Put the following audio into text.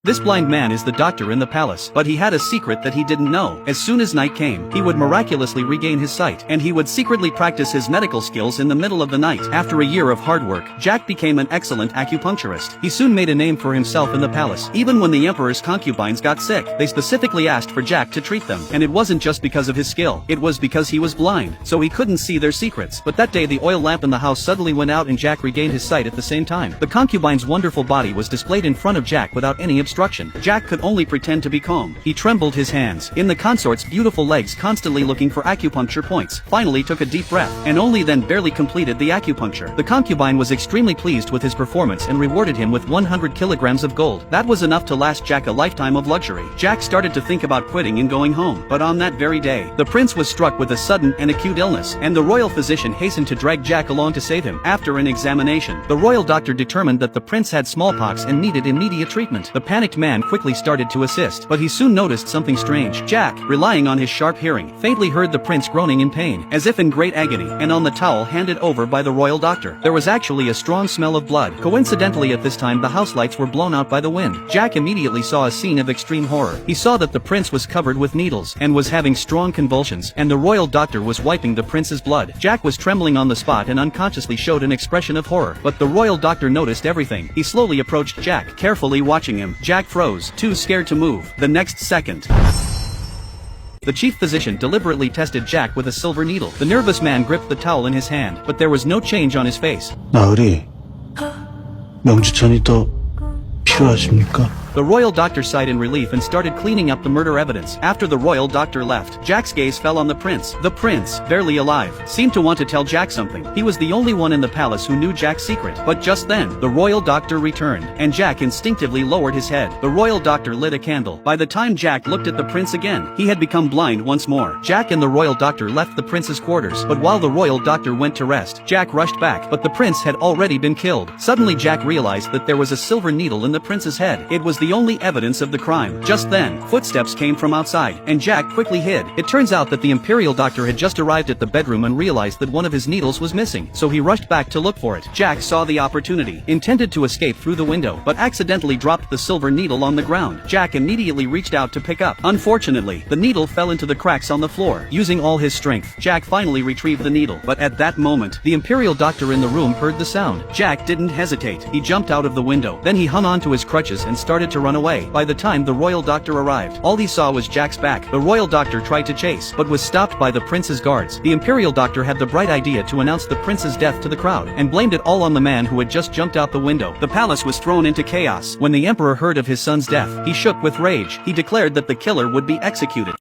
This blind man is the doctor in the palace, but he had a secret that he didn't know. As soon as night came, he would miraculously regain his sight, and he would secretly practice his medical skills in the middle of the night. After a year of hard work, Jack became an excellent acupuncturist. He soon made a name for himself in the palace. Even when the emperor's concubines got sick, they specifically asked for Jack to treat them. And it wasn't just because of his skill, it was because he was blind, so he couldn't see their secrets. But that day the oil lamp in the house suddenly went out and Jack regained his sight at the same time. The concubine's wonderful body was displayed in front of Jack without any obstruction. Jack could only pretend to be calm. He trembled his hands in the consort's beautiful legs, constantly looking for acupuncture points, finally took a deep breath, and only then barely completed the acupuncture. The concubine was extremely pleased with his performance and rewarded him with 100 kilograms of gold. That was enough to last Jack a lifetime of luxury. Jack started to think about quitting and going home, but on that very day, the prince was struck with a sudden and acute illness, and the royal physician hastened to drag Jack along to save him. After an examination, the royal doctor determined that the prince had smallpox and needed immediate treatment. The panicked man quickly started to assist, but he soon noticed something strange. Jack, relying on his sharp hearing, faintly heard the prince groaning in pain, as if in great agony, and on the towel handed over by the royal doctor, there was actually a strong smell of blood. Coincidentally, at this time the house lights were blown out by the wind. Jack immediately saw a scene of extreme horror. He saw that the prince was covered with needles, and was having strong convulsions, and the royal doctor was wiping the prince's blood. Jack was trembling on the spot and unconsciously showed an expression of horror, but the royal doctor noticed everything. He slowly approached Jack, carefully watching him. Jack froze, too scared to move. The next second, the chief physician deliberately tested Jack with a silver needle. The nervous man gripped the towel in his hand, but there was no change on his face. 나으리, 명주천이 더 필요하십니까? The royal doctor sighed in relief and started cleaning up the murder evidence. After the royal doctor left, Jack's gaze fell on the prince. The prince, barely alive, seemed to want to tell Jack something. He was the only one in the palace who knew Jack's secret. But just then, the royal doctor returned, and Jack instinctively lowered his head. The royal doctor lit a candle. By the time Jack looked at the prince again, he had become blind once more. Jack and the royal doctor left the prince's quarters, but while the royal doctor went to rest, Jack rushed back, but the prince had already been killed. Suddenly Jack realized that there was a silver needle in the prince's head. It was the only evidence of the crime. Just then, footsteps came from outside, and Jack quickly hid. It turns out that the imperial doctor had just arrived at the bedroom and realized that one of his needles was missing, so he rushed back to look for it. Jack saw the opportunity, intended to escape through the window, but accidentally dropped the silver needle on the ground. Jack immediately reached out to pick up. Unfortunately, the needle fell into the cracks on the floor. Using all his strength, Jack finally retrieved the needle, but at that moment, the imperial doctor in the room heard the sound. Jack didn't hesitate. He jumped out of the window. Then he hung onto his crutches and started to run away. By the time the royal doctor arrived, all he saw was Jack's back. The royal doctor tried to chase, but was stopped by the prince's guards. The imperial doctor had the bright idea to announce the prince's death to the crowd, and blamed it all on the man who had just jumped out the window. The palace was thrown into chaos. When the emperor heard of his son's death, he shook with rage. He declared that the killer would be executed.